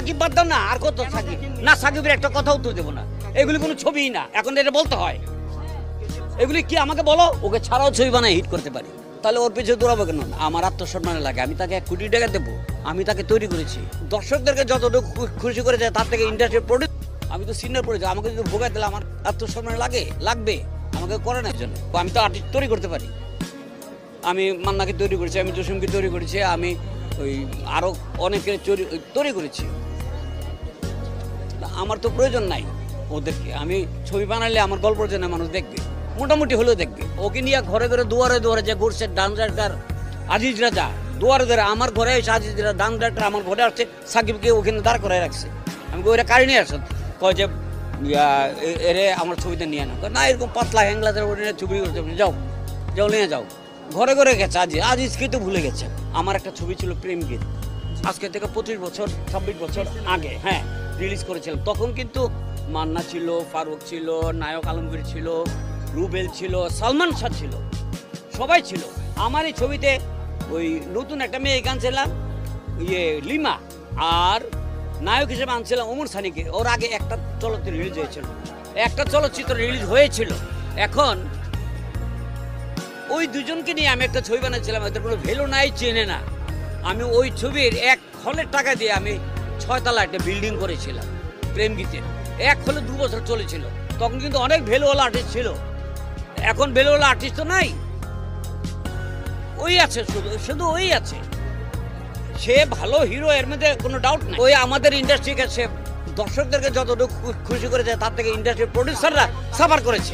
সাকিব বাদ দাও না, আর কত সাকিব না, সাকিবের একটা কথা উত্তর দেবো না, এগুলি কোনো ছবিই না, এখন এটা বলতে হয়। এগুলি কি আমাকে বলো, ওকে ছাড়াও ছবি বানায় হিট করতে পারি, তাহলে ওর পিছনে দৌড়াবো কেন? আমার আত্মসম্মানে লাগে, আমি তাকে 1 কোটি টাকা দেবো, আমি তাকে তৈরি করেছি। দর্শকদেরকে যতটুকু খুশি করেছে তার থেকে ইন্ডাস্ট্রির প্রডিউস, আমি তো সিনিয়র পড়েছি, আমাকে যদি ভোগাই দিলে আমার আত্মসম্মানে লাগবে, আমাকে করে না জন্য। আমি তো আর্টিস্ট তৈরি করতে পারি, আমি মান্নাকে তৈরি করেছি, আমি জসিমকে তৈরি করেছি, আমি ওই আরও অনেকের তৈরি করেছি। আমার তো প্রয়োজন নাই ওদেরকে, আমি ছবি বানালে আমার গল্পের জন্য মানুষ দেখবে, মোটামুটি হলেও দেখবে। ওকে নিয়ে ঘরে ঘরে দুয়ারে দুয়ারে যে ঘুরছে ডান্স ডাইরেক্টর আজিজ রাজা, দুয়ারে দুয়ারে আমার ঘরে এসে আজিজ রাজা ডান্স ডাইরেক্টর আমার ঘরে আসছে, সাকিবকে ওখানে দাঁড় করে রাখছে। আমি ওইটা কারি নিয়ে আসত, কয় যে এরে আমার ছবিতে নিয়ে না, এরকম পাতলা হ্যাংলাদের ছবি করতে, যাও নিয়ে যাও। ঘরে ঘরে গেছে আজিজকে তো ভুলে গেছে। আমার একটা ছবি ছিল প্রেম গীত, আজকে থেকে 25 বছর 26 বছর আগে, হ্যাঁ, রিলিজ করেছিলাম। তখন কিন্তু মান্না ছিল, ফারুক ছিল, নায়ক আলমগীর ছিল, রুবেল ছিল, সালমান শাহ ছিল, সবাই ছিল। আমার এই ছবিতে ওই নতুন একটা মেয়ে গান ছিলাম, লিমা, আর নায়ক হিসেবে আনছিলাম ওমর সানিকে। ওর আগে একটা চলচ্চিত্র রিলিজ হয়েছিল, এখন ওই দুজনকে নিয়ে আমি একটা ছবি বানাচ্ছিলাম, ওদের কোনো ভ্যালু নাই, চেনে না। আমি ওই ছবির 1 হলের টাকা দিয়ে আমি 6 তলা একটা বিল্ডিং করেছিলাম প্রেম গীতের। 1 হলে 2 বছর চলেছিল, তখন কিন্তু অনেক ভ্যালুওয়ালা আর্টিস্ট ছিল। এখন ভ্যালুওয়ালা আর্টিস্ট তো নাই, ওই আছে, শুধু ওই আছে। সে ভালো হিরো, এর মধ্যে কোনো ডাউট নেই। ওই আমাদের ইন্ডাস্ট্রিকে সে দর্শকদেরকে যতটুকু খুশি করেছে তার থেকে ইন্ডাস্ট্রির প্রডিউসাররা সাফার করেছে।